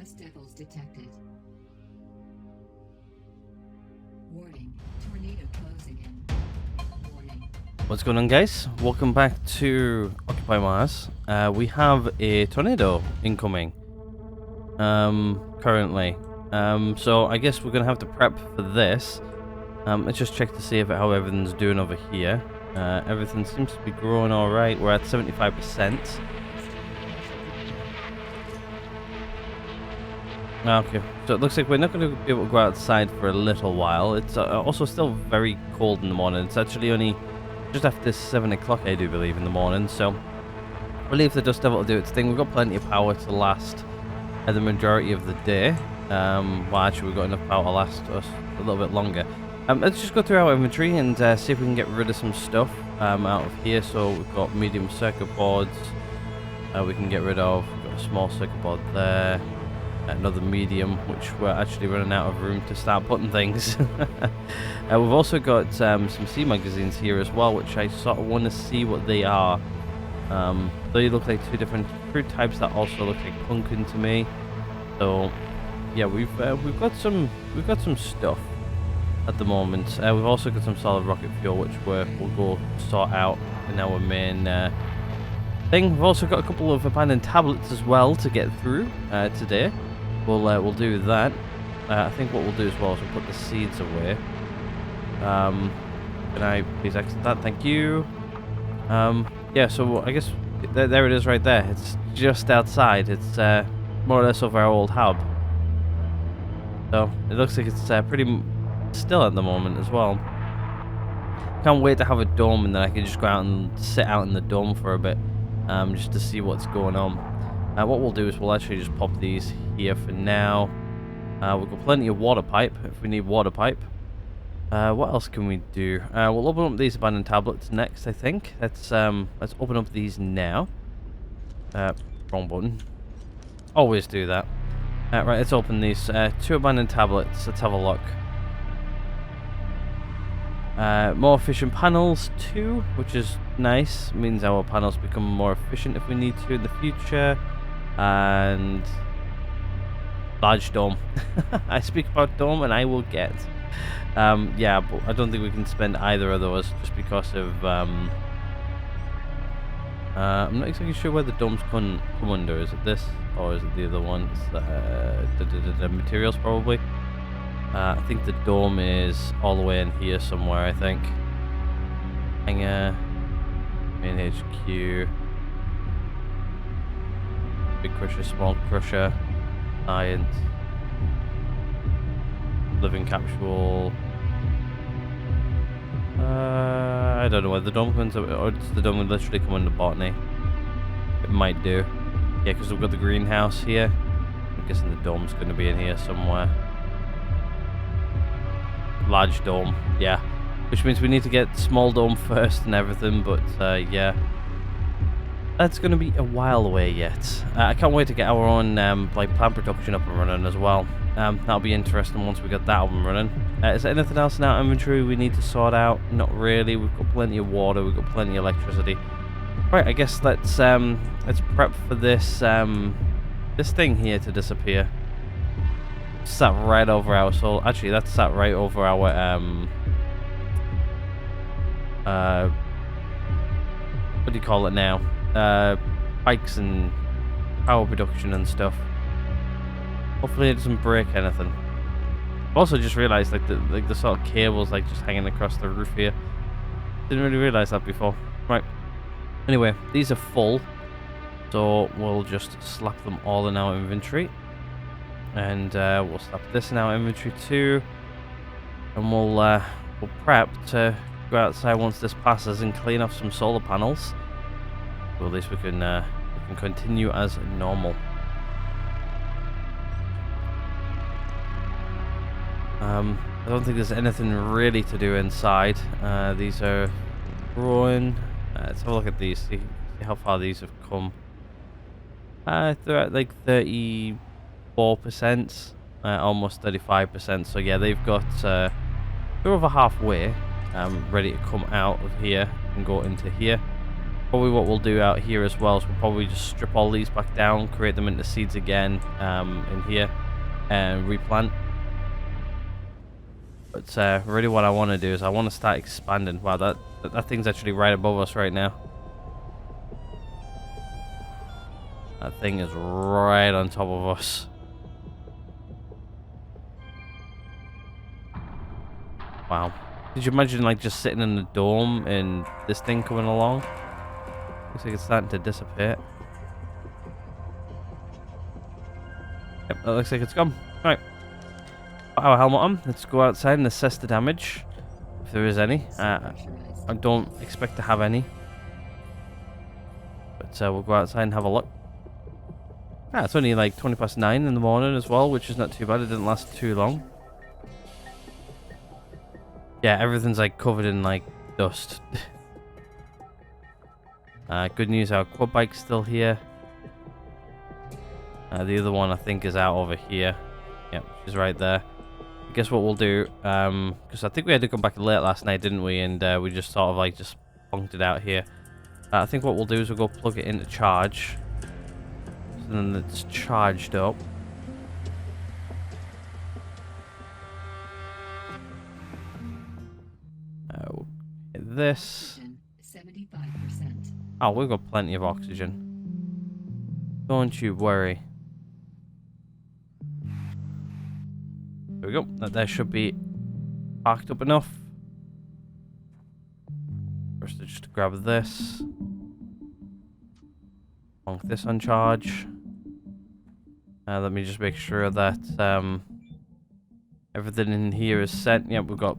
Dust devils detected. Warning. Tornado closing in. Warning. What's going on, guys? Welcome back to Occupy Mars. We have a tornado incoming currently. So I guess we're gonna have to prep for this. Let's just check to see how everything's doing over here. Everything seems to be growing all right. We're at 75%. Okay, so it looks like we're not going to be able to go outside for a little while. It's also still very cold in the morning. It's actually only just after 7 o'clock, I do believe, in the morning. So we'll leave the Dust Devil to do its thing. We've got plenty of power to last the majority of the day. Well, actually, we've got enough power to last us a little bit longer. Let's just go through our inventory and see if we can get rid of some stuff out of here. So we've got medium circuit boards we can get rid of. We've got a small circuit board there. Another medium, which we're actually running out of room to start putting things. We've also got some C magazines here as well, which I sort of want to see what they are. They look like two different fruit types that also look like pumpkin to me. So yeah, we've got some stuff at the moment. We've also got some solid rocket fuel, which we'll go sort out in our main thing. We've also got a couple of abandoned tablets as well to get through today. We'll do that. I think what we'll do as well is we'll put the seeds away. Can I please exit that? Thank you. Yeah, so I guess there it is right there. It's just outside. It's more or less over our old hub. So it looks like it's pretty still at the moment as well. Can't wait to have a dome and then I can just go out and sit out in the dome for a bit. Just to see what's going on. What we'll do is we'll actually just pop these here for now. We've got plenty of water pipe if we need water pipe. What else can we do? We'll open up these abandoned tablets next, I think. Let's open up these now. Wrong button. Always do that. Right, let's open these two abandoned tablets. Let's have a look. More efficient panels too, which is nice. It means our panels become more efficient if we need to in the future. And large dome. I speak about dome and I will get. Yeah, but I don't think we can spend either of those just because of I'm not exactly sure where the domes come under. Is it this or is it the other one? It's the materials probably. I think the dome is all the way in here somewhere, I think. Hangar, main HQ, big crusher, small crusher, science, living capsule. I don't know whether the dome comes or does the dome literally come under botany. It might do. Yeah, because we've got the greenhouse here. I'm guessing the dome's going to be in here somewhere. Large dome, yeah, which means we need to get small dome first and everything, but yeah, that's going to be a while away yet. I can't wait to get our own like plant production up and running as well. That'll be interesting once we get that up and running. Is there anything else in our inventory we need to sort out? Not really. We've got plenty of water, we've got plenty of electricity. Right, I guess let's prep for this this thing here to disappear. Sat right over our soul. Actually, that's sat right over our what do you call it now? Bikes and power production and stuff. Hopefully it doesn't break anything. I've also just realized like the sort of cables like just hanging across the roof here. Didn't really realize that before. Right. Anyway, these are full, so we'll just slap them all in our inventory. And we'll slap this in our inventory too, and we'll prep to go outside once this passes and clean off some solar panels. So at least we can continue as normal. I don't think there's anything really to do inside. These are growing. Let's have a look at these. See how far these have come. They're at like 34%, almost 35%. So yeah, they've got they're over halfway, ready to come out of here and go into here. Probably what we'll do out here as well is we'll probably just strip all these back down, create them into seeds again in here, and replant. But really what I want to do is I want to start expanding. Wow, that thing's actually right above us right now. That thing is right on top of us. Wow. Did you imagine like just sitting in the dome and this thing coming along? Looks like it's starting to disappear. Yep, that looks like it's gone. Right. Put our helmet on. Let's go outside and assess the damage. If there is any. I don't expect to have any. But we'll go outside and have a look. Ah, it's only like 20 past 9 in the morning as well, which is not too bad. It didn't last too long. Yeah, everything's like covered in like dust. Good news, our quad bike's still here. The other one I think is out over here. Yep, she's right there. I guess what we'll do, because I think we had to come back late last night, didn't we? And we just sort of like just bonked it out here. I think what we'll do is we'll go plug it into charge. So then it's charged up. This. 75%. Oh, we've got plenty of oxygen. Don't you worry. There we go. That should be parked up enough. First, just grab this. Plonk this on charge. Let me just make sure that everything in here is set. Yep, we've got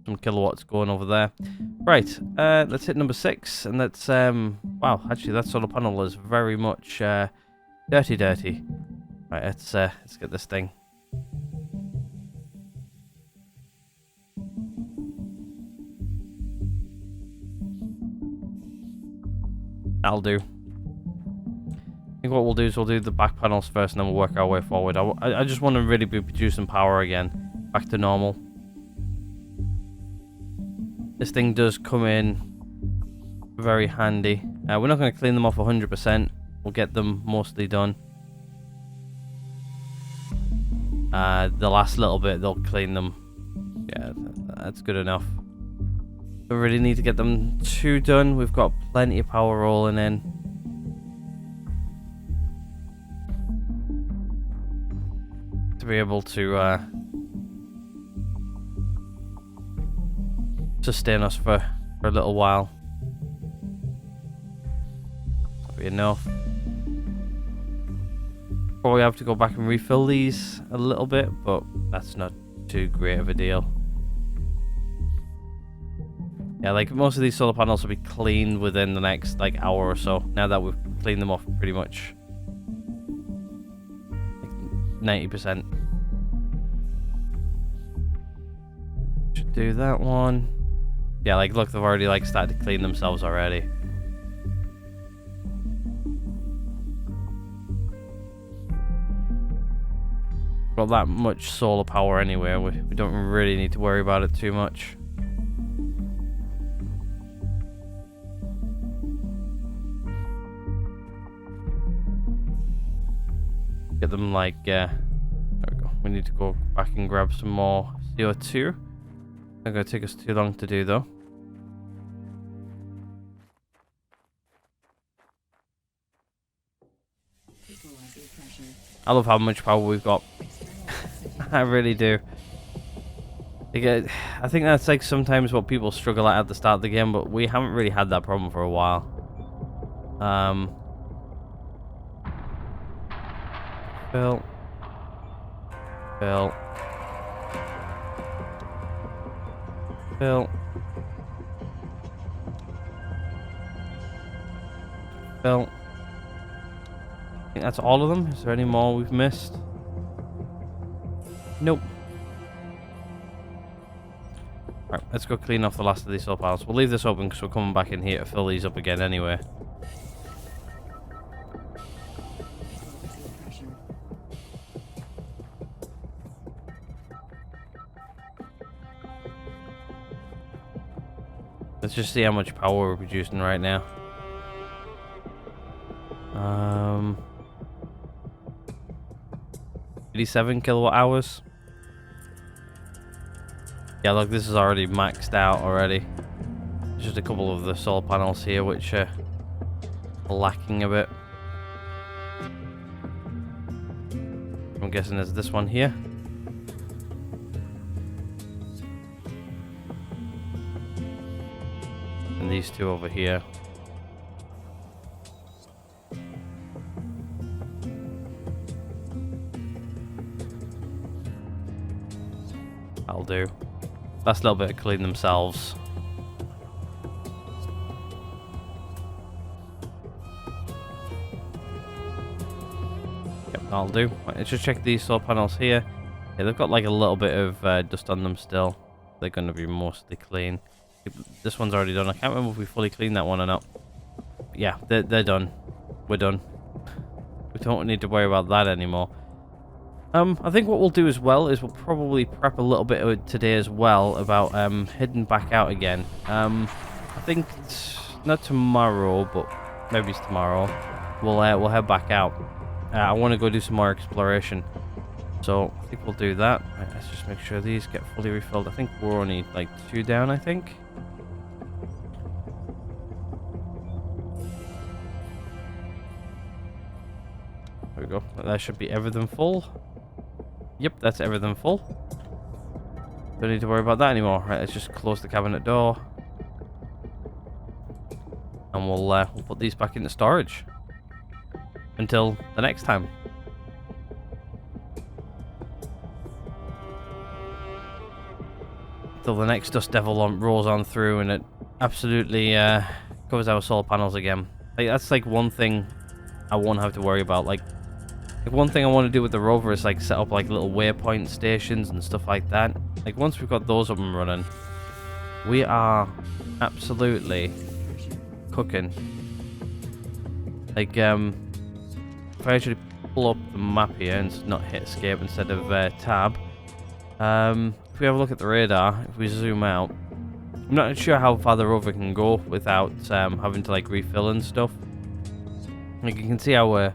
some kilowatts going over there. Right, let's hit number 6, and let's wow, actually that solar panel is very much dirty. Right, let's get this thing. That'll do. I think what we'll do is we'll do the back panels first, and then we'll work our way forward. I just want to really be producing power again, back to normal. This thing does come in very handy. We're not going to clean them off 100%. We'll get them mostly done. The last little bit, they'll clean them. Yeah, that's good enough. Don't really need to get them too done. We've got plenty of power rolling in. To be able to sustain us for a little while. That'll be enough. Probably have to go back and refill these a little bit, but that's not too great of a deal. Yeah, like most of these solar panels will be cleaned within the next like hour or so. Now that we've cleaned them off pretty much like 90%. Should do that one. Yeah, like look, they've already like started to clean themselves already. Got that much solar power anyway. We don't really need to worry about it too much. Get them like, there we go. We need to go back and grab some more CO2. Not gonna take us too long to do though. I love how much power we've got. I really do. I think that's like sometimes what people struggle at the start of the game, but we haven't really had that problem for a while. Fill. Fill. Fill. Fill. I think that's all of them. Is there any more we've missed? Nope. Alright, let's go clean off the last of these solar panels. We'll leave this open because we're coming back in here to fill these up again anyway. Let's just see how much power we're producing right now. 87 kilowatt hours. Yeah, look, this is already maxed out already. There's just a couple of the solar panels here which are lacking a bit. I'm guessing there's this one here. And these two over here. That'll do. Last little bit of clean themselves. Yep, that'll do. Right, let's just check these solar panels here. Yeah, they've got like a little bit of dust on them still. They're going to be mostly clean. This one's already done. I can't remember if we fully cleaned that one or not. Yeah, they're done. We're done. We don't need to worry about that anymore. I think what we'll do as well is we'll probably prep a little bit of it today as well about heading back out again. I think it's not tomorrow, but maybe it's tomorrow. We'll head back out. I want to go do some more exploration, so I think we'll do that. Right, let's just make sure these get fully refilled. I think we're only like 2 down, I think. There we go. That should be everything full. Yep, that's everything full. Don't need to worry about that anymore. Right, let's just close the cabinet door. And we'll put these back into storage. Until the next time. Until the next dust devil rolls on through and it absolutely covers our solar panels again. Like, that's like one thing I won't have to worry about. Like one thing I want to do with the rover is like set up like little waypoint stations and stuff like that. Like once we've got those up and running, we are absolutely cooking. Like if I actually pull up the map here and not hit escape instead of tab, if we have a look at the radar, if we zoom out, I'm not sure how far the rover can go without having to like refill and stuff. Like you can see our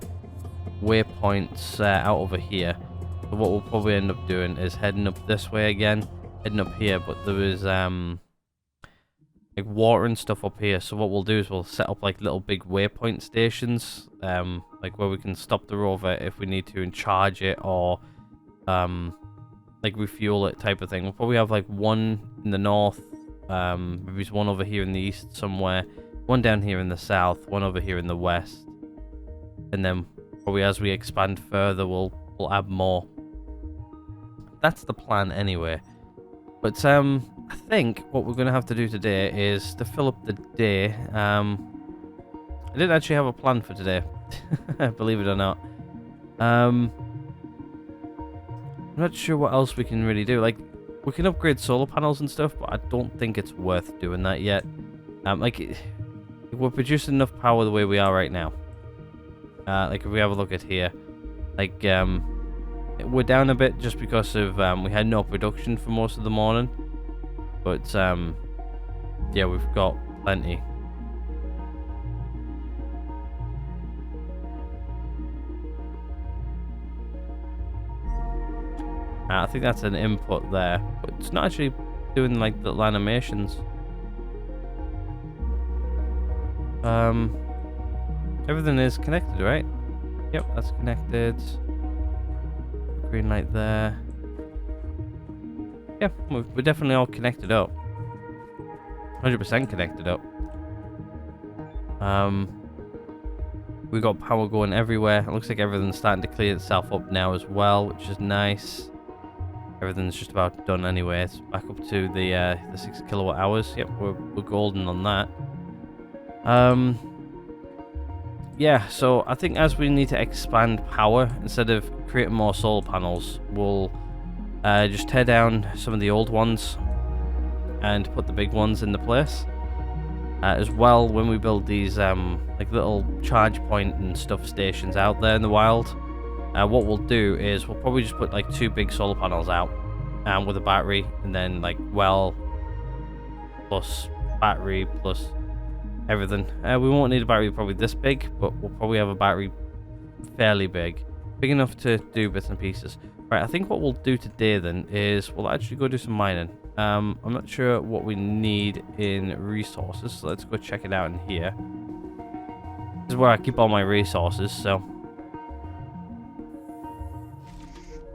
waypoints out over here. But what we'll probably end up doing is heading up this way again, heading up here. But there is like water and stuff up here. So what we'll do is we'll set up like little big waypoint stations, like where we can stop the rover if we need to and charge it or like refuel it type of thing. We'll probably have like one in the north, maybe there's one over here in the east somewhere, one down here in the south, one over here in the west, and then probably as we expand further we'll add more. That's the plan anyway. But I think what we're gonna have to do today is to fill up the day. I didn't actually have a plan for today, believe it or not. I'm not sure what else we can really do. Like we can upgrade solar panels and stuff, but I don't think it's worth doing that yet. Like we're producing enough power the way we are right now. Like if we have a look at here, like we're down a bit just because of we had no production for most of the morning, but yeah, we've got plenty. I think that's an input there, but it's not actually doing like little animations. Everything is connected, right? Yep, that's connected. Green light there. Yeah, we're definitely all connected up. 100% connected up. We got power going everywhere. It looks like everything's starting to clear itself up now as well, which is nice. Everything's just about done anyway. It's back up to the 6 kilowatt hours. Yep, we're golden on that. Yeah, so I think as we need to expand power, instead of creating more solar panels, we'll just tear down some of the old ones and put the big ones in the place. As well, when we build these like little charge point and stuff stations out there in the wild, what we'll do is we'll probably just put like 2 big solar panels out with a battery, and then like well plus battery plus everything. We won't need a battery probably this big, but we'll probably have a battery fairly big. big enough to do bits and pieces. Right, I think what we'll do today then is we'll actually go do some mining. I'm not sure what we need in resources, so let's go check it out in here. This is where I keep all my resources, so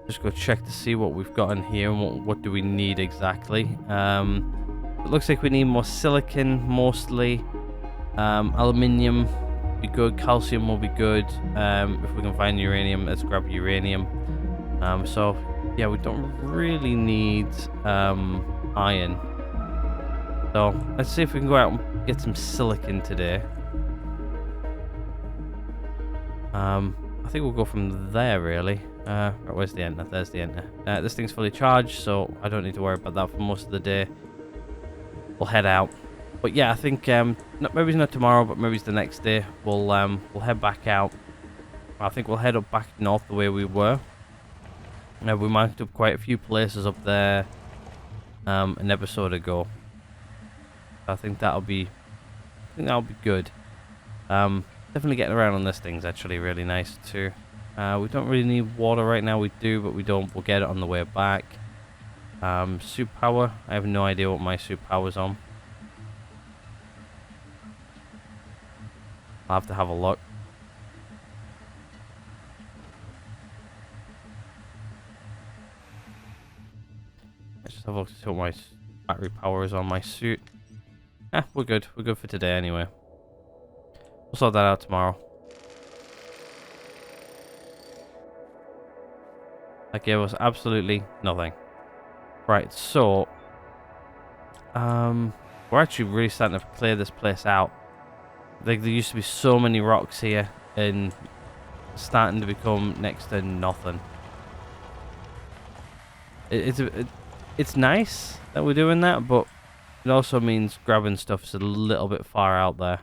just go check to see what we've got in here and what do we need exactly. It looks like we need more silicon mostly. Aluminium will be good, calcium will be good. If we can find uranium, let's grab uranium. So yeah, we don't really need iron. So let's see if we can go out and get some silicon today. I think we'll go from there really. Right, where's the enter? There's the enter. This thing's fully charged, so I don't need to worry about that for most of the day. We'll head out. But yeah, I think maybe it's not tomorrow, but maybe it's the next day. We'll head back out. I think we'll head up back north the way we were. We marked up quite a few places up there an episode ago. I think that'll be good. Definitely getting around on this thing's actually really nice too. We don't really need water right now. We do, but we don't. We'll get it on the way back. Suit power. I have no idea what my suit power's on. I'll have to have a look. Let's just have a look to see what my battery power is on my suit. We're good. We're good for today anyway. We'll sort that out tomorrow. That gave us absolutely nothing. Right, so we're actually really starting to clear this place out. Like, there used to be so many rocks here and starting to become next to nothing. It's nice that we're doing that, but it also means grabbing stuff is a little bit far out there.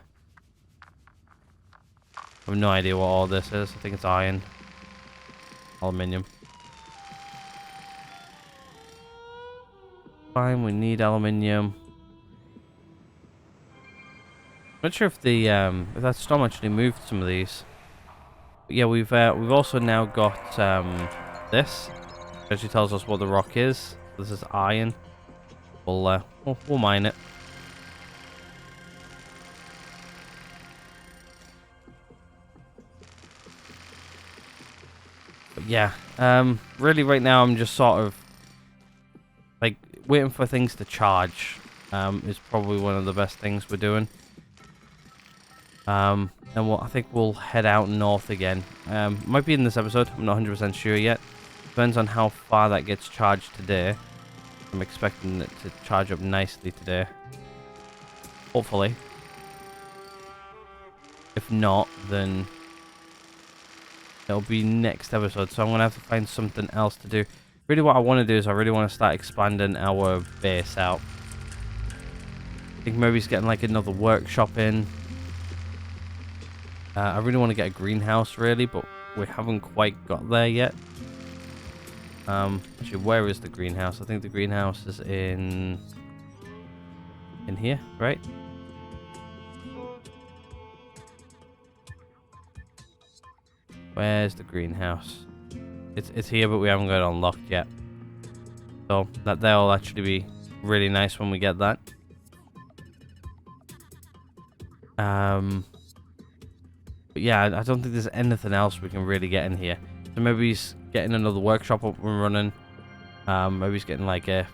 I have no idea what all this is. I think it's iron. Aluminium. Fine, we need aluminium. Not sure if the if that storm actually moved some of these. But yeah, we've also now got this. It actually tells us what the rock is. This is iron. We'll mine it. But yeah, really right now I'm just sort of like waiting for things to charge. Is probably one of the best things we're doing. And I think we'll head out north again. Might be in this episode. I'm not 100% sure yet. Depends on how far that gets charged today. I'm expecting it to charge up nicely today. Hopefully. If not, then it'll be next episode. So I'm going to have to find something else to do. Really what I want to do is I really want to start expanding our base out. I think maybe it's getting like another workshop in. I really want to get a greenhouse really, but we haven't quite got there yet. Actually, where is the greenhouse? I think the greenhouse is in here, right? Where's the greenhouse? It's here, but we haven't got it unlocked yet. So that'll actually be really nice when we get that. But yeah, I don't think there's anything else we can really get in here. So maybe he's getting another workshop up and running. Maybe he's getting like a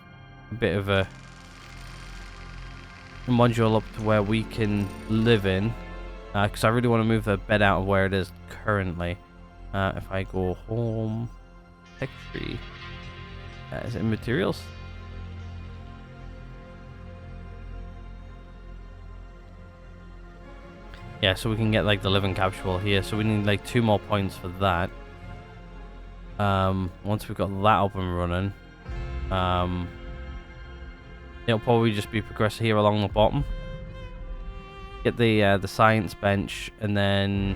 bit of a module up to where we can live in. Because I really want to move the bed out of where it is currently. If I go home, tech tree, is it materials? Yeah, so we can get like the living capsule here. So we need like 2 more points for that. Once we've got that up and running, it'll probably just be progress here along the bottom. Get the science bench, and then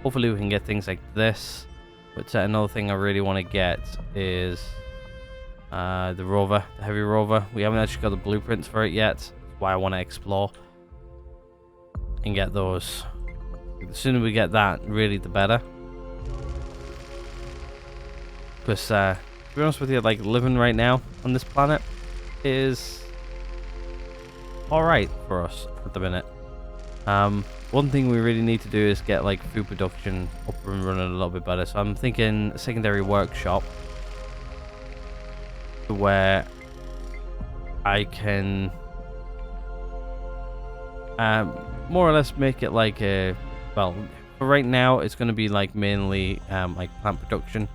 hopefully we can get things like this. But another thing I really want to get is the rover, the heavy rover. We haven't actually got the blueprints for it yet. That's why I want to explore and get those. The sooner we get that, really, the better. Because, to be honest with you, like, living right now on this planet is alright for us at the minute. One thing we really need to do is get, like, food production up and running a little bit better. So I'm thinking secondary workshop, where I can more or less make it like a, well, for right now it's going to be like mainly like plant production,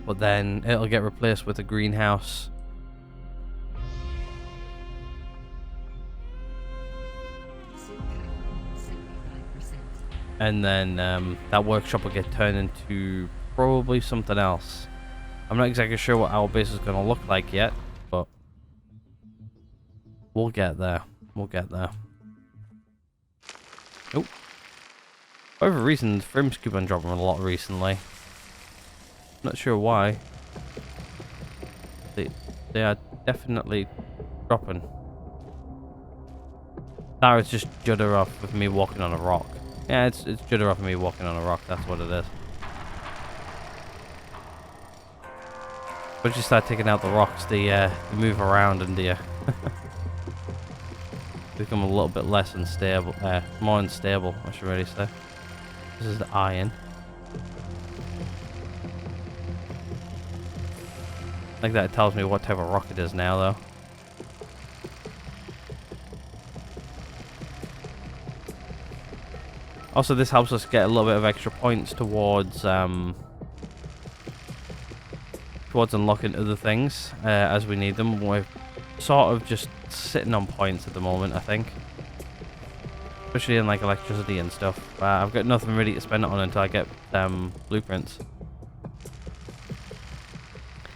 but then it'll get replaced with a greenhouse. And then that workshop will get turned into probably something else. I'm not exactly sure what our base is going to look like yet, but we'll get there. We'll get there. Oh. For whatever reason, frames keep on dropping a lot recently. Not sure why. They are definitely dropping. That was just judder off with me walking on a rock. Yeah, it's judder off of me walking on a rock, that's what it is. Once you start taking out the rocks, they move around and they become a little bit less unstable, more unstable, I should really say. This is the iron. Like that, it tells me what type of rock it is now, though. Also, this helps us get a little bit of extra points towards unlocking other things as we need them. We're sort of just sitting on points at the moment, I think. Especially in like electricity and stuff. I've got nothing really to spend it on until I get blueprints.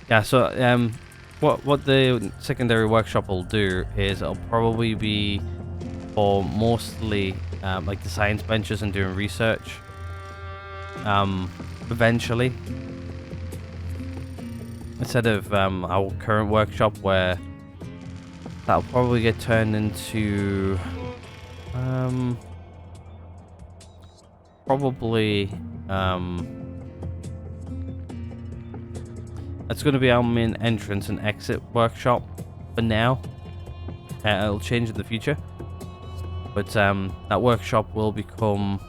Yeah, so what the secondary workshop will do is it'll probably be for mostly like the science benches and doing research. Eventually, instead of our current workshop, where that'll probably get turned into probably that's going to be our main entrance and exit workshop for now. It'll change in the future, but that workshop will become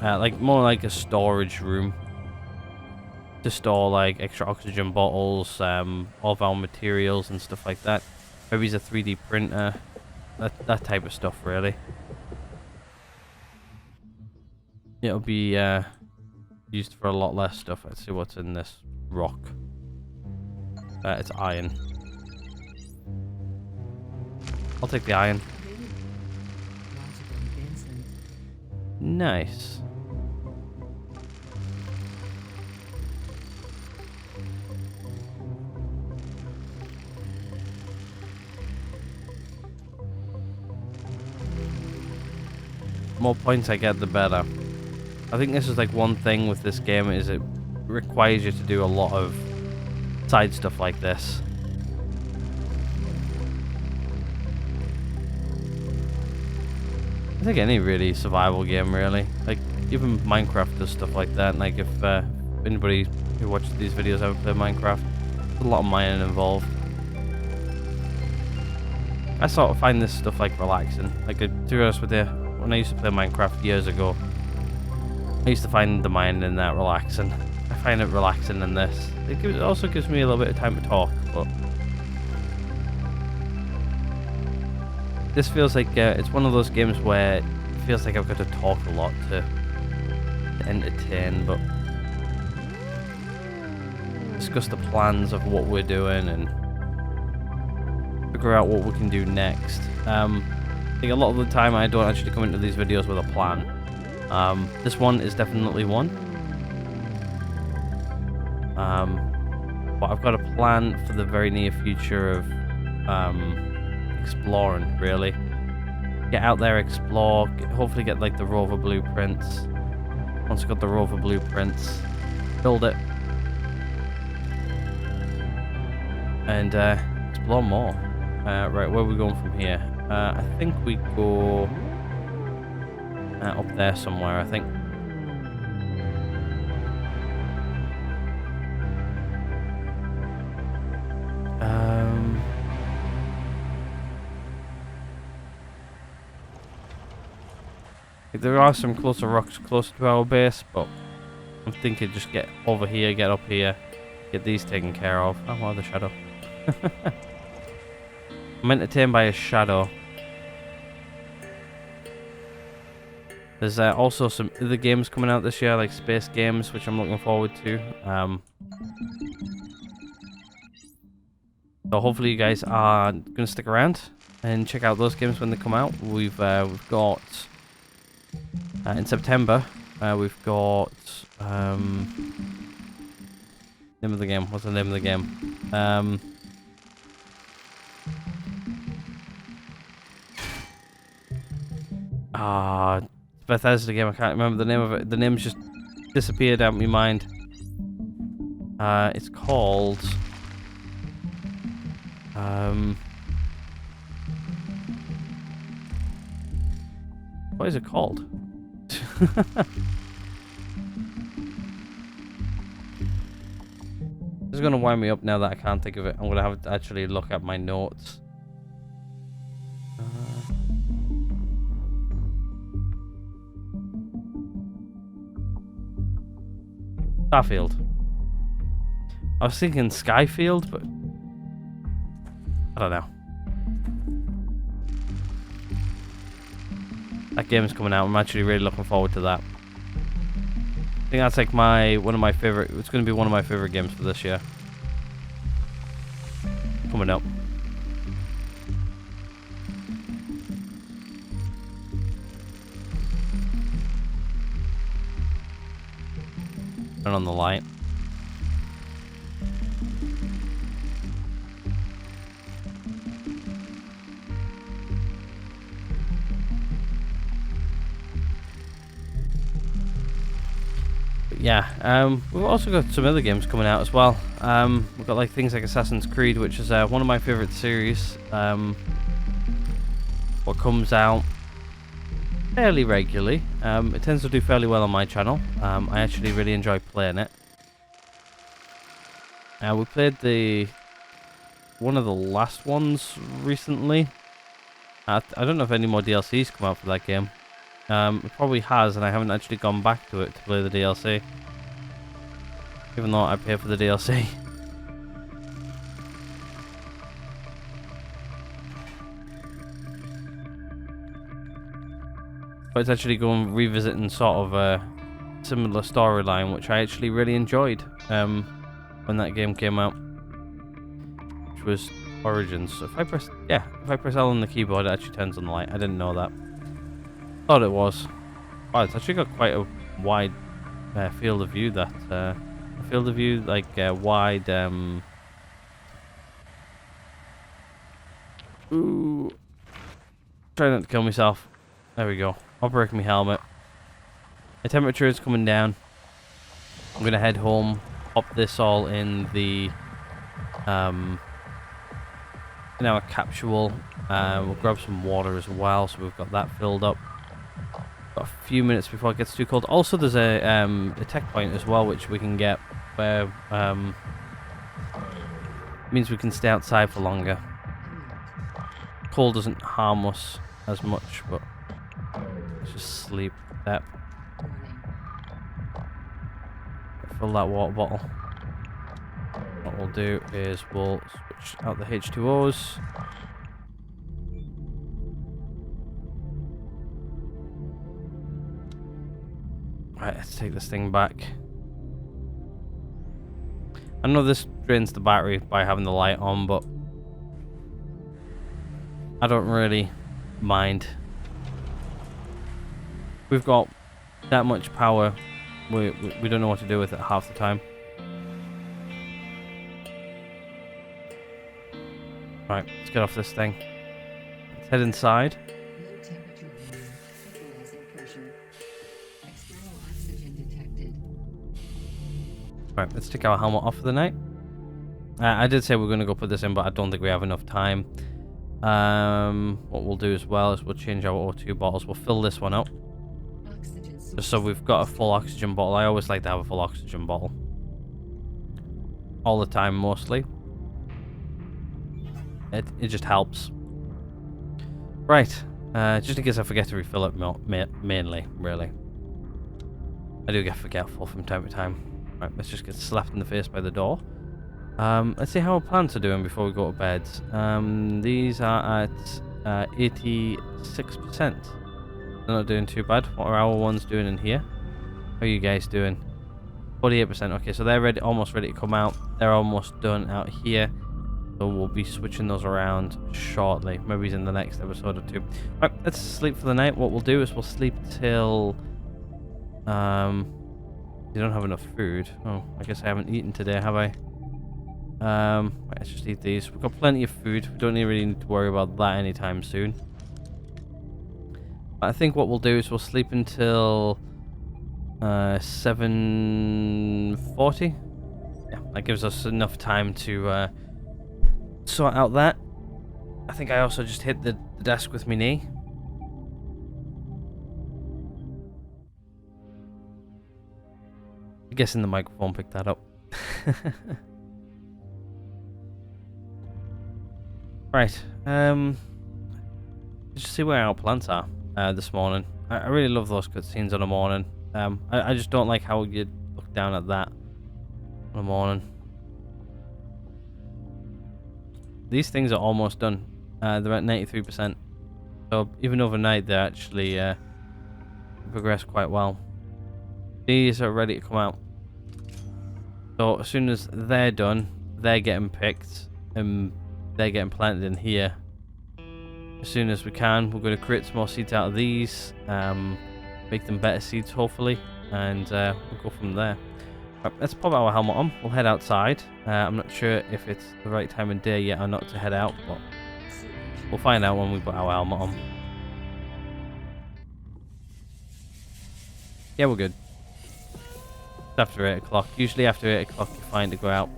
like more like a storage room to store like extra oxygen bottles, all of our materials and stuff like that. Maybe it's a 3D printer, that type of stuff really. It'll be used for a lot less stuff. Let's see what's in this rock. It's iron. I'll take the iron. Nice. The more points I get, the better. I think this is like one thing with this game, is it requires you to do a lot of side stuff like this. I think any really survival game, really. Like even Minecraft does stuff like that. Like if anybody who watches these videos ever play Minecraft, there's a lot of mining involved. I sort of find this stuff like relaxing. Like to be honest with you, when I used to play Minecraft years ago, I used to find the mining in that relaxing. I find it relaxing in this. It also gives me a little bit of time to talk, but this feels like it's one of those games where it feels like I've got to talk a lot to entertain, but discuss the plans of what we're doing and figure out what we can do next. I think a lot of the time I don't actually come into these videos with a plan. This one is definitely one. But I've got a plan for the very near future of exploring, really. Get out there, explore, hopefully get like the rover blueprints. Once I've got the rover blueprints, build it. And explore more. Right, where are we going from here? I think we go up there somewhere, I think. There are some closer rocks closer to our base, but I'm thinking just get over here, get up here, get these taken care of. Oh, wow, the shadow. I'm entertained by a shadow. There's also some other games coming out this year, like space games, which I'm looking forward to. So hopefully you guys are going to stick around and check out those games when they come out. We've got in September. We've got name of the game. What's the name of the game? Bethesda game. I can't remember the name of it. The name's just disappeared out of my mind. It's called what is it called? This is gonna wind me up now that I can't think of it. I'm gonna have to actually look at my notes. Starfield. I was thinking Skyfield, but I don't know. That game is coming out. I'm actually really looking forward to that. I think that's like one of my favorite. It's going to be one of my favorite games for this year. Coming up. Turn on the light. Yeah, we've also got some other games coming out as well. We've got like things like Assassin's Creed, which is one of my favorite series. What comes out fairly regularly. It tends to do fairly well on my channel. I actually really enjoy playing it. We played one of the last ones recently. I don't know if any more DLCs come out for that game. It probably has, and I haven't actually gone back to it to play the DLC. Even though I pay for the DLC. But it's actually going revisiting sort of a similar storyline, which I actually really enjoyed when that game came out. Which was Origins. So if I press L on the keyboard, it actually turns on the light. I didn't know that. Thought it was. Wow, it's actually got quite a wide field of view. Wide. Ooh. Trying not to kill myself. There we go. I'll break my helmet. The temperature is coming down. I'm gonna head home. Pop this all in the in our capsule. We'll grab some water as well, so we've got that filled up. Got a few minutes before it gets too cold. Also, there's a tech point as well, which we can get where means we can stay outside for longer. Cold doesn't harm us as much, but let's just sleep. That fill that water bottle. What we'll do is we'll switch out the H2Os. Right, let's take this thing back. I know this drains the battery by having the light on, but I don't really mind. We've got that much power. We don't know what to do with it half the time. Right, let's get off this thing. Let's head inside. Low temperature warning. Equalizing pressure. External oxygen detected. Right, let's take our helmet off for the night. I did say we're going to go put this in, but I don't think we have enough time. What we'll do as well is we'll change our O2 bottles. We'll fill this one up. Just so we've got a full oxygen bottle. I always like to have a full oxygen bottle. All the time, mostly. It just helps. Right. Just in case I forget to refill it mainly, really. I do get forgetful from time to time. Right, let's just get slapped in the face by the door. Let's see how our plants are doing before we go to bed. These are at 86%. They're not doing too bad. What are our ones doing in here? How are you guys doing? 48%. Okay, so they're ready, almost ready to come out. They're almost done out here. So we'll be switching those around shortly. Maybe in the next episode or two. Right, let's sleep for the night. What we'll do is we'll sleep till... you don't have enough food. Oh, I guess I haven't eaten today, have I? Right, let's just eat these. We've got plenty of food. We don't really need to worry about that anytime soon. But I think what we'll do is we'll sleep until 7:40. Yeah, that gives us enough time to sort out that. I think I also just hit the desk with my knee. I'm guessing the microphone picked that up. Right. Just see where our plants are this morning. I really love those cutscenes in the morning. I just don't like how you look down at that in the morning. These things are almost done. They're at 93%. So even overnight, they actually progress quite well. These are ready to come out. So as soon as they're done, they're getting picked and they're getting planted in here. As soon as we can, we're going to create some more seeds out of these, make them better seeds hopefully, and we'll go from there. Right, let's pop our helmet on. We'll head outside. I'm not sure if it's the right time of day yet or not to head out, but we'll find out when we put our helmet on. Yeah, we're good. It's after 8 o'clock. Usually after 8 o'clock you're fine to go out.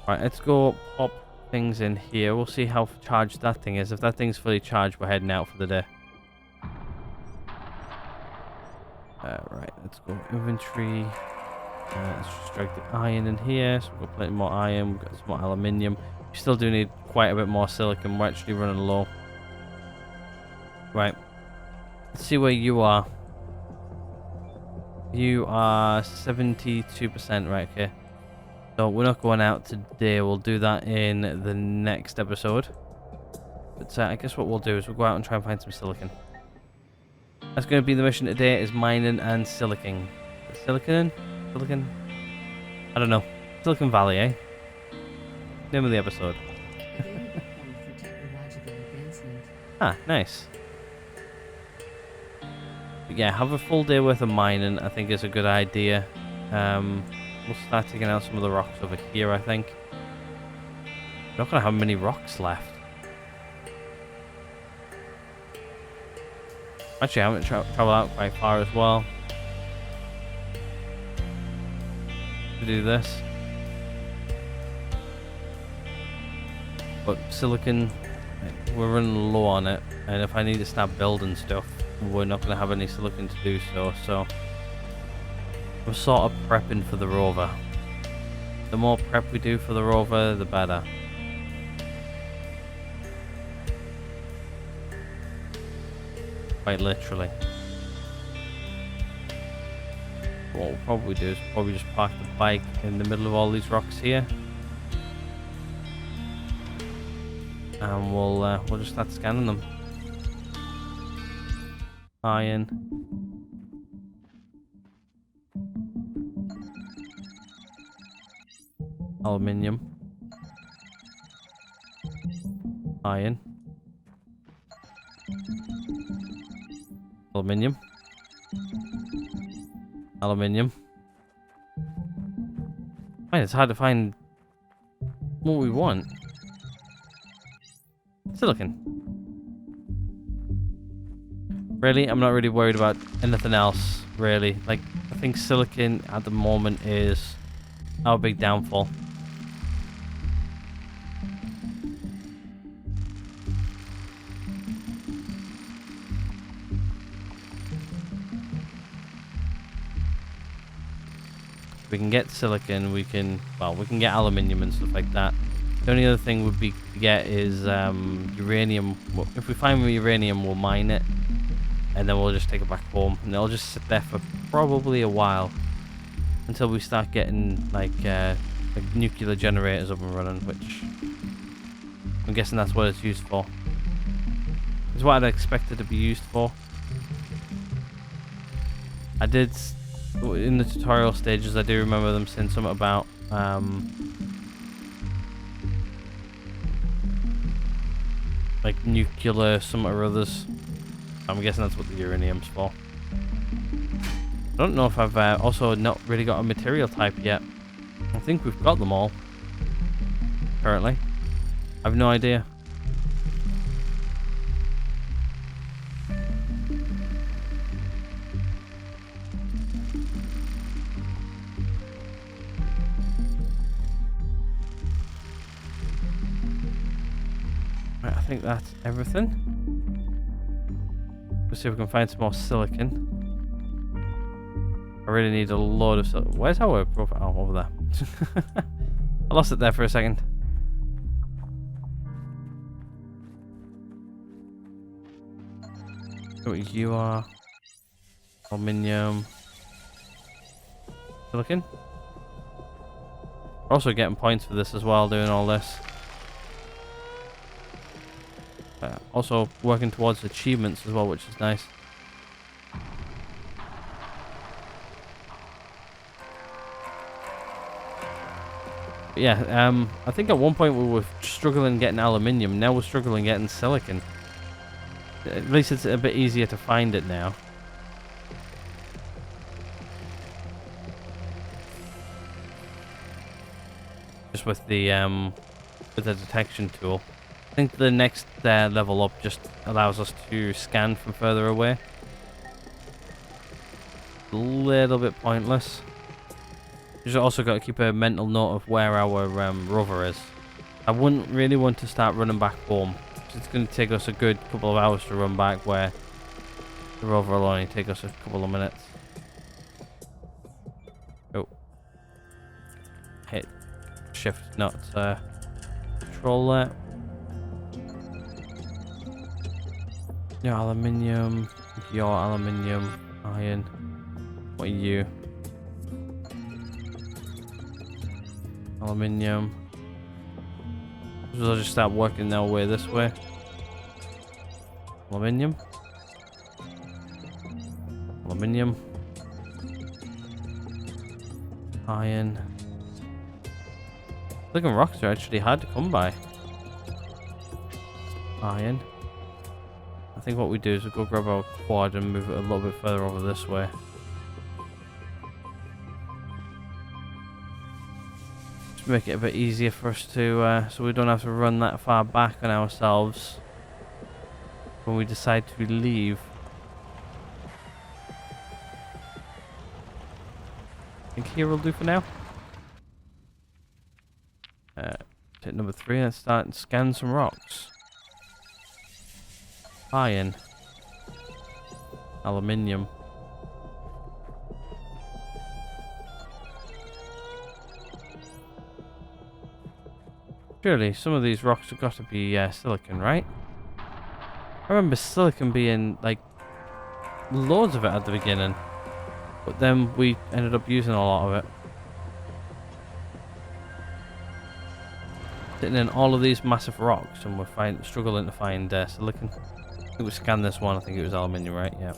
Right, let's go pop things in here. We'll see how charged that thing is. If that thing's fully charged, we're heading out for the day. Right, let's go inventory. Let's just drag the iron in here. So we've got plenty more iron. We've got some more aluminium. We still do need quite a bit more silicon. We're actually running low. Right. Let's see where you are. You are 72%, right, okay. So we're not going out today. We'll do that in the next episode. But I guess what we'll do is we'll go out and try and find some silicon. That's going to be the mission today, is mining and silicon. Silicon? Silicon? I don't know. Silicon Valley, eh? Name of the episode. Available for technological advancement. Ah, nice. But yeah, have a full day worth of mining, I think is a good idea. We'll start taking out some of the rocks over here, I think. We're not going to have many rocks left. Actually, I haven't traveled out quite far as well. To do this. But silicon, we're running low on it. And if I need to start building stuff, we're not going to have any silicon to do so. So we're sort of prepping for the rover. The more prep we do for the rover, the better. Quite literally. What we'll probably do is probably just park the bike in the middle of all these rocks here. And we'll just start scanning them. Iron. Aluminium. Iron. Aluminium. Aluminium. Man, it's hard to find what we want. Silicon. Really, I'm not really worried about anything else, really. Like, I think silicon at the moment is our big downfall. We can get silicon, we can get aluminium and stuff like that. The only other thing would be to get is uranium. Well, if we find uranium, we'll mine it, and then we'll just take it back home, and it'll just sit there for probably a while until we start getting like nuclear generators up and running, which I'm guessing that's what it's used for. It's what I'd expect it to be used for. I did, in the tutorial stages, I do remember them saying something about like nuclear something or others. I'm guessing that's what the uranium's for. I don't know if I've also not really got a material type yet. I think we've got them all currently. I have no idea. Right, I think that's everything. Let's see if we can find some more silicon. I really need a load of silicon. Where's our profile? Oh, over there. I lost it there for a second. So you are aluminium, silicon. We're also getting points for this as well, doing all this. Also working towards achievements as well, which is nice. Yeah, I think at one point we were struggling getting aluminium. Now we're struggling getting silicon. At least it's a bit easier to find it now. Just with the detection tool. I think the next level up just allows us to scan from further away. A little bit pointless. You've also got to keep a mental note of where our rover is. I wouldn't really want to start running back home. It's going to take us a good couple of hours to run back, where the rover will only take us a couple of minutes. Oh. Hit shift, not control there. Your aluminium, iron. What are you? Aluminium. So I'll just start working our way this way. Aluminium. Aluminium. Iron. Silicon rocks are actually hard to come by. Iron. I think what we do is we go grab our quad and move it a little bit further over this way. Just make it a bit easier for us to, so we don't have to run that far back on ourselves when we decide to leave. I think here will do for now. Hit number 3, let's start and scan some rocks. Iron. Aluminium. Surely some of these rocks have got to be silicon, right? I remember silicon being like loads of it at the beginning, but then we ended up using a lot of it. Sitting in all of these massive rocks, and we're struggling to find silicon. I think we scanned this one. I think it was aluminium, right? Yeah.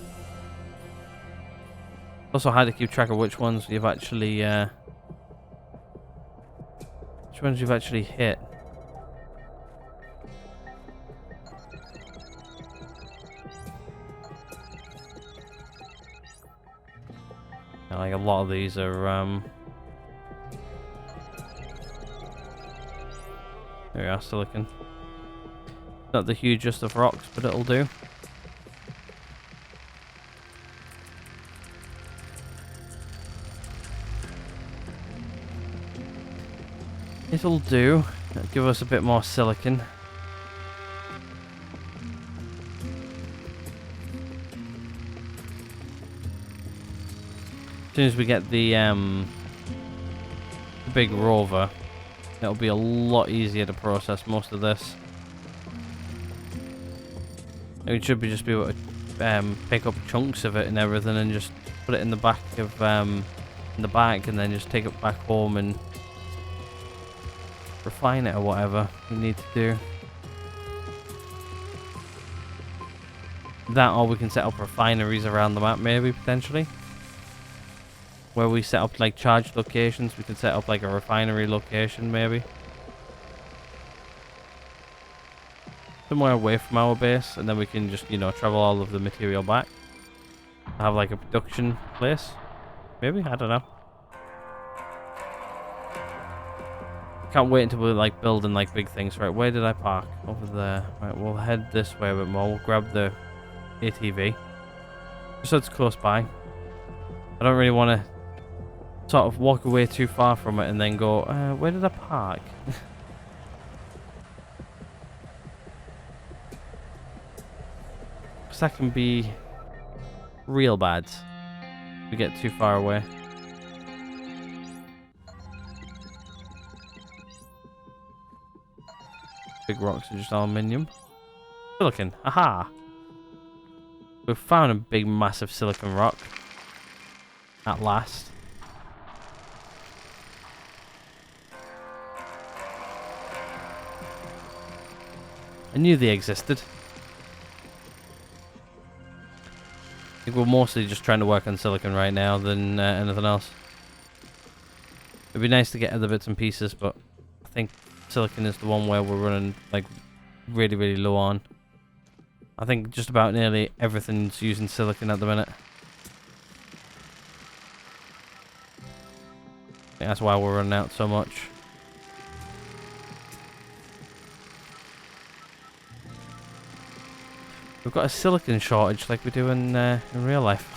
Also hard to keep track of which ones you've actually hit. Yeah, like a lot of these are there we are, silicon. Not the hugest of rocks, but it'll do. It'll do. It'll give us a bit more silicon. As soon as we get the big rover, it'll be a lot easier to process most of this. We should be just be able to pick up chunks of it and everything, and just put it in the back of in the bag, and then just take it back home and refine it or whatever we need to do. That, or we can set up refineries around the map, maybe, potentially. Where we set up like charge locations, we can set up like a refinery location, maybe. Somewhere away from our base, and then we can just, you know, travel all of the material back. Have like a production place. Maybe? I don't know. Can't wait until we're like building like big things. Right, where did I park? Over there. Right, we'll head this way a bit more. We'll grab the ATV. Just so it's close by. I don't really want to sort of walk away too far from it and then go, where did I park? Because that can be real bad if we get too far away. Big rocks are just aluminium. Silicon. Aha! We've found a big massive silicon rock. At last. I knew they existed. I think we're mostly just trying to work on silicon right now than anything else. It'd be nice to get other bits and pieces, but I think silicon is the one where we're running like really, really low on. I think just about nearly everything's using silicon at the minute. I think that's why we're running out so much. We've got a silicon shortage like we do in real life.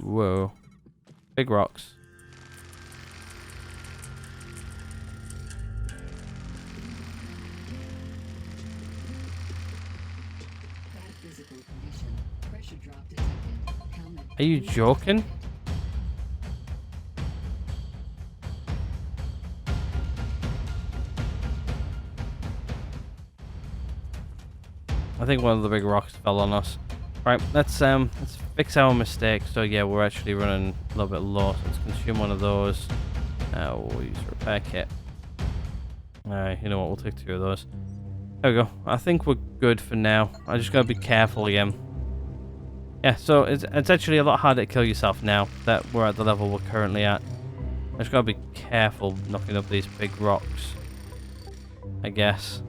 Whoa. Big rocks. Bad physical condition. Pressure drop detected. Helmet. Are you joking? I think one of the big rocks fell on us. Right, let's fix our mistake. So yeah, we're actually running a little bit low. So let's consume one of those. We'll use a repair kit. You know what? We'll take 2 of those. There we go. I think we're good for now. I just gotta be careful again. Yeah, so it's actually a lot harder to kill yourself now that we're at the level we're currently at. I just gotta be careful knocking up these big rocks, I guess.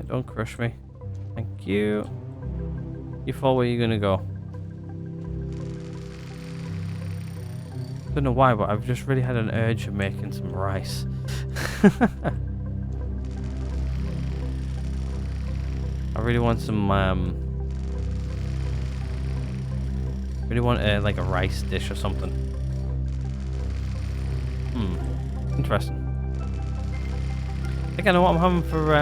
Don't crush me. Thank you. You fall where you're gonna go. Don't know why, but I've just really had an urge of making some rice. I really want some really want like a rice dish or something. Interesting. I think I know what I'm having for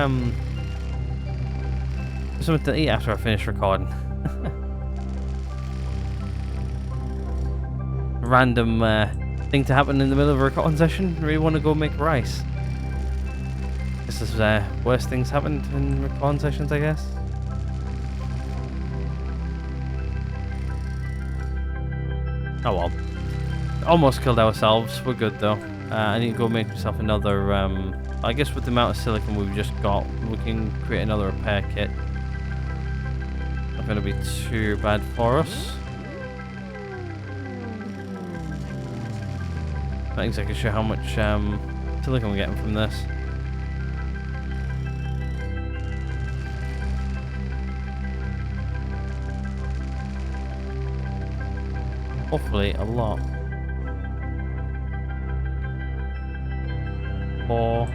something to eat after I finish recording. Random thing to happen in the middle of a recording session. Really want to go make rice. This is worst things happened in recording sessions, I guess. Oh well. Almost killed ourselves. We're good though. I need to go make myself another. I guess with the amount of silicon we've just got, we can create another repair kit. Not going to be too bad for us. Not exactly sure how much silicon we're getting from this. Hopefully a lot. 4.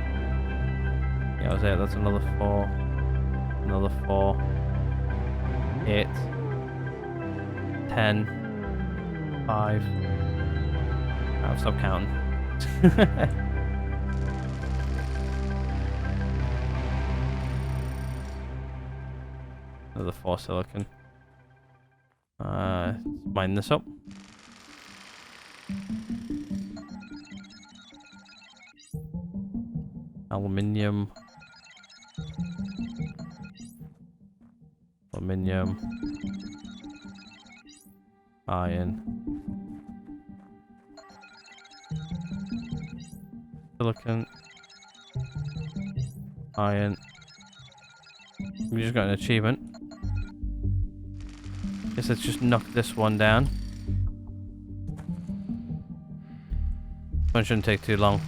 Yeah, that was it. That's another 4. Another 4. 8. 10. 5. I'll stop counting. Another 4 silicon. Let's mine this up. Aluminium. Aluminium. Iron. Silicon. Iron. We just got an achievement. Guess let's just knock this one down. One shouldn't take too long.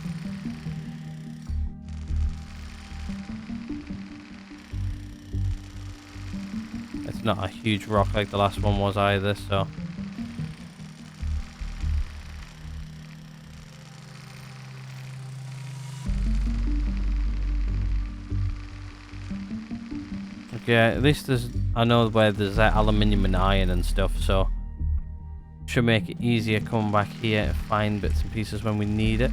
It's not a huge rock like the last one was either, so. Okay, at least I know where there's aluminium and iron and stuff, so should make it easier coming back here to find bits and pieces when we need it.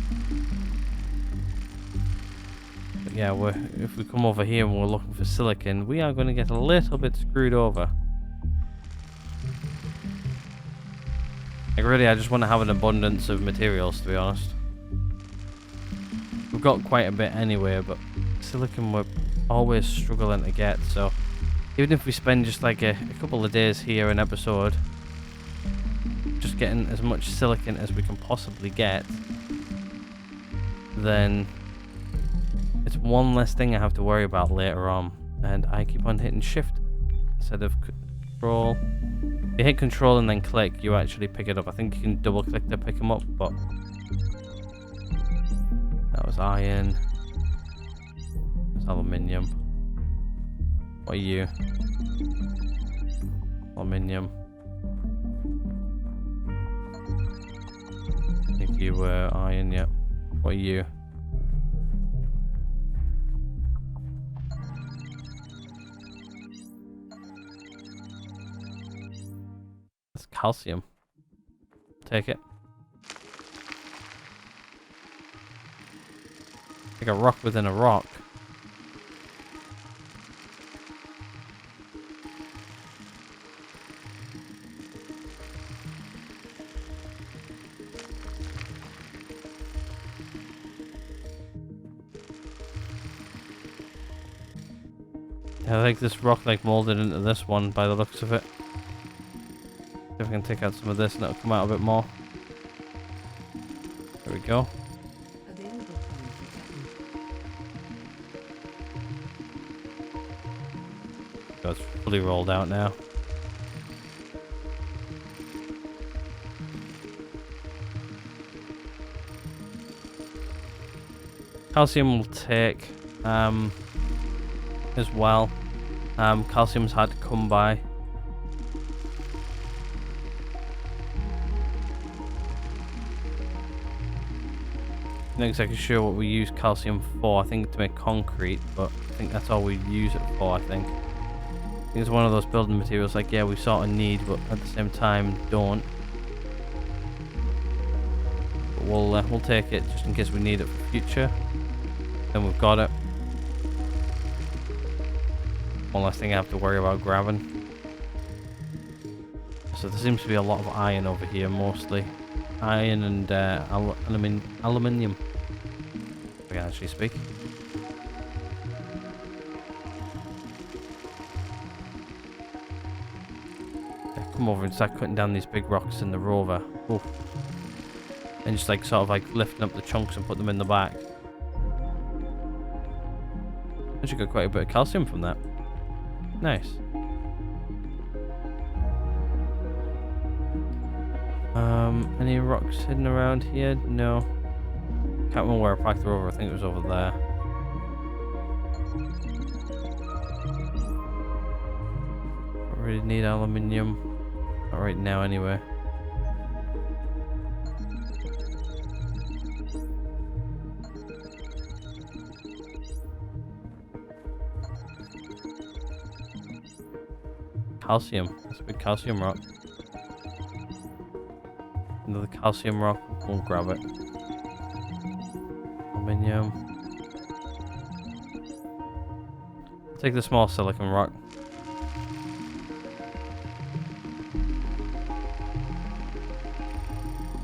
But yeah, if we come over here and we're looking for silicon, we are going to get a little bit screwed over. Like really, I just want to have an abundance of materials, to be honest. We've got quite a bit anyway, but silicon we're always struggling to get, so even if we spend just like a couple of days here an episode just getting as much silicon as we can possibly get, then it's one less thing I have to worry about later on. And I keep on hitting shift instead of control. You hit control and then click, you actually pick it up. I think you can double click to pick them up, but that was iron. Aluminium. What are you? Aluminium. I think you were iron, yeah. What are you? That's calcium. Take it. Like a rock within a rock. I think this rock like molded into this one by the looks of it. See if I can take out some of this and it'll come out a bit more. There we go. Available point detected. So it's fully rolled out now. Calcium will take as well. Calcium's hard to come by. I'm not exactly sure what we use calcium for. I think to make concrete, but I think that's all we use it for. I think it's one of those building materials like, yeah, we sort of need, but at the same time don't. But we'll take it just in case we need it for future. Then we've got it. One last thing I have to worry about grabbing. So there seems to be a lot of iron over here, mostly. Iron and aluminium. If I can actually speak. Yeah, come over and start cutting down these big rocks in the rover. Ooh. And just like sort of like lifting up the chunks and put them in the back. I should get quite a bit of calcium from that. Nice. Any rocks hidden around here? No. Can't remember where I parked the rover. I think it was over there. Don't really need aluminium. Not right now, anyway. Calcium. That's a big calcium rock. Another calcium rock. We'll grab it. Aluminium. Take the small silicon rock.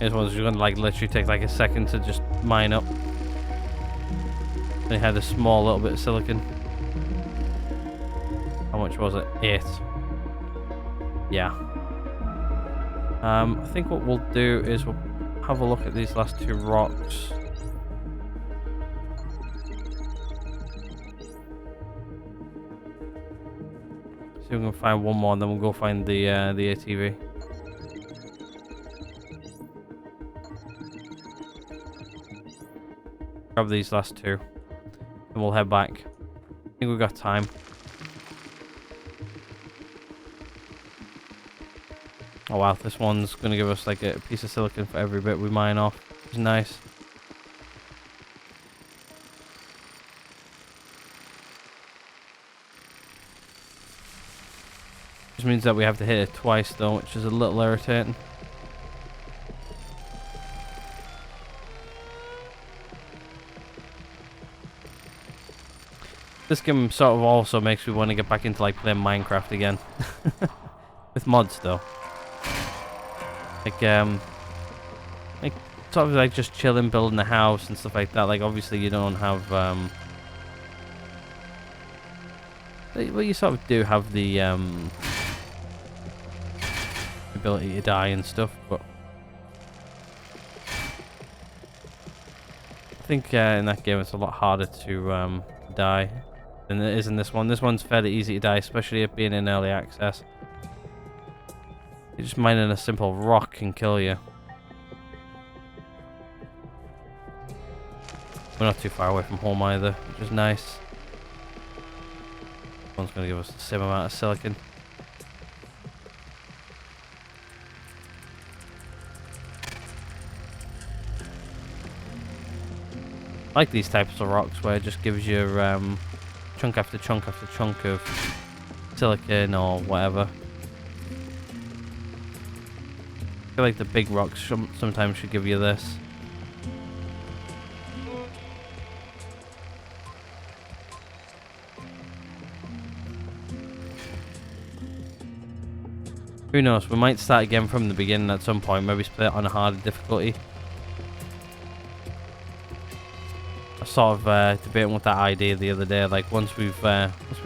These ones are gonna like literally take like a second to just mine up. They had a small little bit of silicon. How much was it? 8. Yeah. I think what we'll do is we'll have a look at these last 2 rocks. See if we can find one more, and then we'll go find the ATV. Grab these last 2, and we'll head back. I think we've got time. Oh wow, this one's gonna give us like a piece of silicon for every bit we mine off. It's nice. Just means that we have to hit it twice though, which is a little irritating. This game sort of also makes me want to get back into like playing Minecraft again. With mods though. Like sort of like just chilling, building a house and stuff like that. Like obviously you don't have well, you sort of do have the ability to die and stuff, but I think in that game it's a lot harder to die than it is in this one. This one's fairly easy to die, especially it being in early access. Just mining a simple rock can kill you. We're not too far away from home either, which is nice. One's going to give us the same amount of silicon. I like these types of rocks where it just gives you chunk after chunk after chunk of silicon or whatever. I feel like the big rocks sometimes should give you this. Who knows, we might start again from the beginning at some point, maybe split it on a harder difficulty. I was sort of debating with that idea the other day, like once we've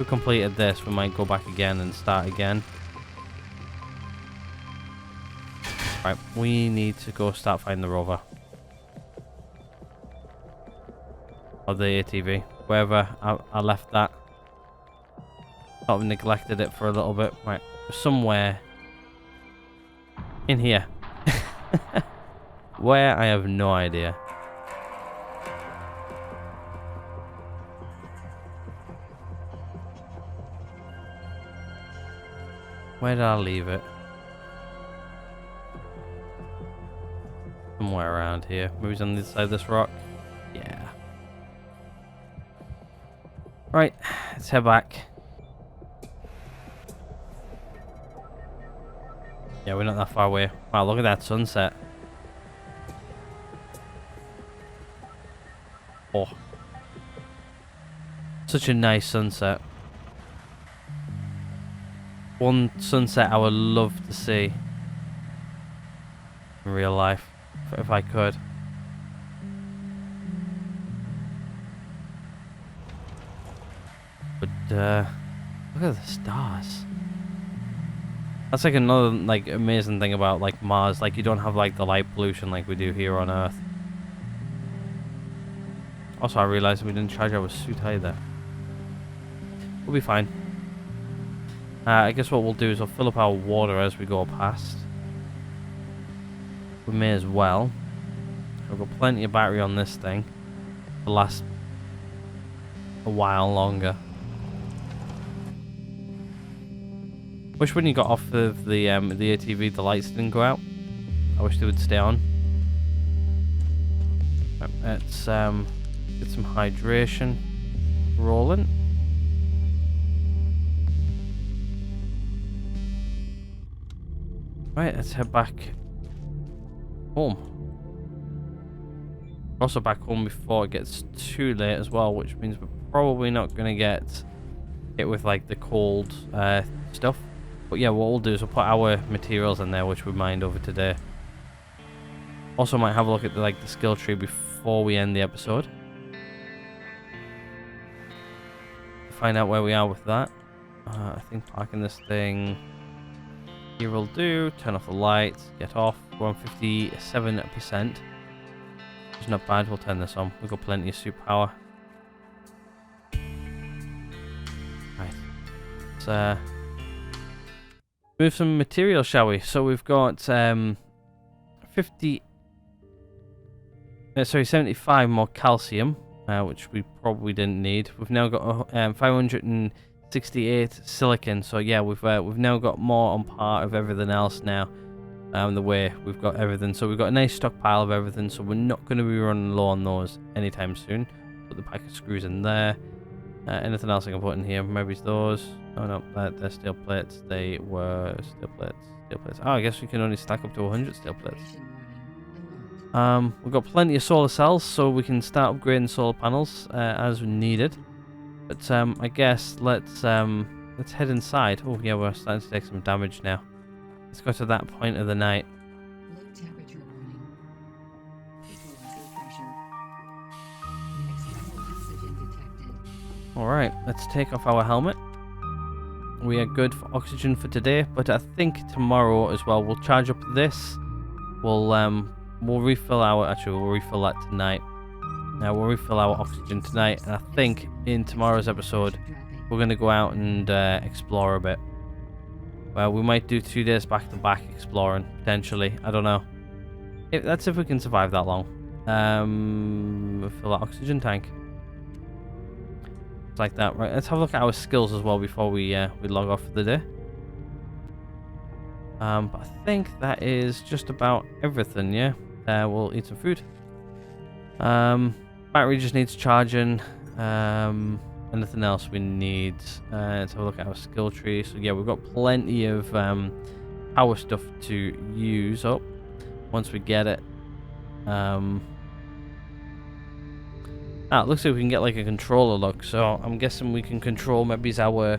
completed this, we might go back again and start again. Right, we need to go start finding the rover. Or the ATV. Wherever I left that. Sort of neglected it for a little bit. Right, somewhere in here. Where, I have no idea. Where did I leave it? Somewhere around here. Maybe it's on the other side of this rock. Yeah. Right, let's head back. Yeah, we're not that far away. Wow, look at that sunset. Oh. Such a nice sunset. One sunset I would love to see in real life. If I could. But look at the stars. That's like another like amazing thing about like Mars. Like you don't have like the light pollution like we do here on Earth. Also, I realized we didn't charge our suit either. We'll be fine. I guess what we'll do is we'll fill up our water as we go past. We may as well. I've got plenty of battery on this thing to last a while longer. Wish when you got off of the ATV the lights didn't go out. I wish they would stay on. Let's get some hydration rolling. Right, let's head back home. Also back home before it gets too late as well, which means we're probably not going to get hit with like the cold stuff. But yeah, what we'll do is we'll put our materials in there which we mined over today. Also might have a look at the skill tree before we end the episode. Find out where we are with that. I think parking this thing here will do. Turn off the lights, get off. We're on 57%. It's not bad, we'll turn this on. We've got plenty of suit power. Right. Let's move some material, shall we? So we've got 75 more calcium, which we probably didn't need. We've now got 568 silicon. So yeah, we've now got more on par of everything else now. The way we've got everything, so we've got a nice stockpile of everything. So we're not going to be running low on those anytime soon. Put the pack of screws in there. Anything else I can put in here? Maybe it's those. Oh no, they're steel plates. They were steel plates. Steel plates. Oh, I guess we can only stack up to 100 steel plates. We've got plenty of solar cells, so we can start upgrading solar panels as needed. But I guess let's head inside. Oh yeah, we're starting to take some damage now. Let's go to that point of the night. Low temperature warning. Equalizer pressure. External oxygen detected. Alright, let's take off our helmet. We are good for oxygen for today, but I think tomorrow as well we'll charge up this. We'll refill we'll refill that tonight. Now we'll refill our oxygen tonight, and I think in tomorrow's episode we're going to go out and explore a bit. Well, we might do 2 days back to back exploring, potentially. I don't know. That's if we can survive that long. Fill that oxygen tank. It's like that. Right, let's have a look at our skills as well before we log off for the day. But I think that is just about everything, yeah? We'll eat some food. Battery just needs charging. Anything else we need? Let's have a look at our skill tree. So yeah, we've got plenty of power stuff to use up once we get it. It looks like we can get like a controller look. So I'm guessing we can control maybe our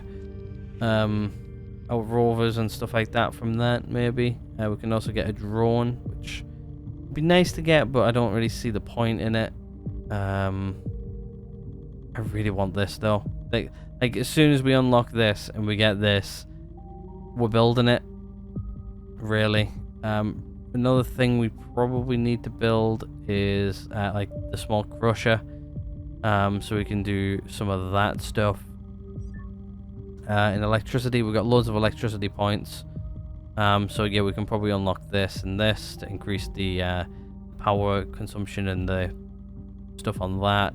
rovers and stuff like that from that. Maybe we can also get a drone, which would be nice to get, but I don't really see the point in it. I really want this though. Like as soon as we unlock this and we get this, we're building it. Really. Another thing we probably need to build is like the small crusher, so we can do some of that stuff. In electricity, we've got loads of electricity points. So yeah, we can probably unlock this and this to increase the power consumption and the stuff on that.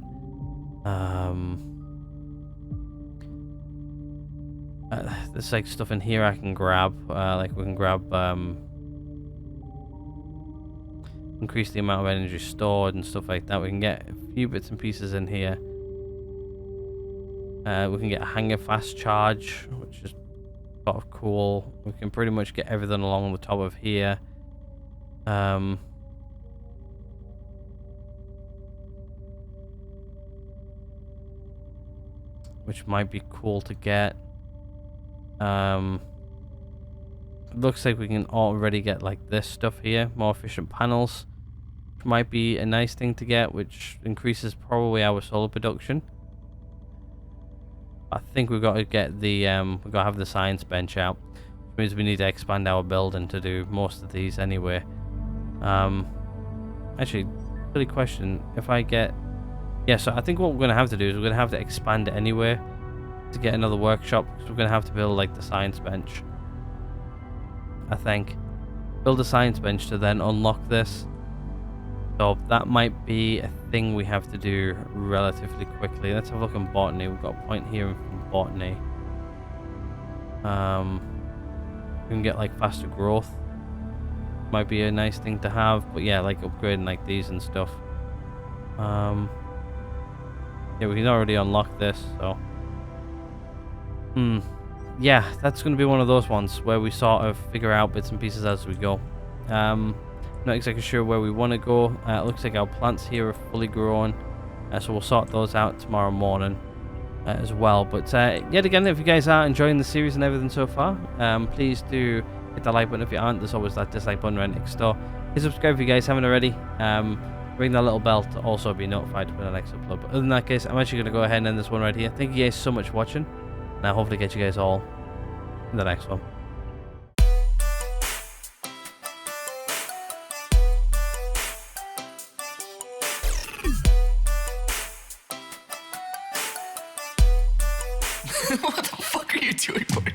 There's like stuff in here I can grab. Like we can grab increase the amount of energy stored and stuff like that. We can get a few bits and pieces in here. We can get a hanger fast charge, which is sort of cool. We can pretty much get everything along the top of here. Which might be cool to get. It looks like we can already get like this stuff here, more efficient panels, which might be a nice thing to get, which increases probably our solar production. I think we've got to get the we've got to have the science bench out, which means we need to expand our building to do most of these anyway. Actually, silly question. If I get so I think what we're going to have to do is we're going to have to expand it anyway to get another workshop, because we're going to have to build like the science bench. I think build a science bench to then unlock this. So that might be a thing we have to do relatively quickly. Let's have a look in botany. We've got a point here in botany. We can get like faster growth. Might be a nice thing to have, but yeah, like upgrading like these and stuff. Yeah, we can already unlock this, so yeah, that's going to be one of those ones where we sort of figure out bits and pieces as we go. Not exactly sure where we want to go. It looks like our plants here are fully grown, so we'll sort those out tomorrow morning as well. But yet again, if you guys are enjoying the series and everything so far, please do hit the like button. If you aren't, there's always that dislike button right next door. Hit subscribe if you guys haven't already. Ring that little bell to also be notified when the next upload. But other than that, guys, I'm actually going to go ahead and end this one right here. Thank you guys so much for watching. And I'll hopefully catch you guys all in the next one. What the fuck are you doing, Morgan?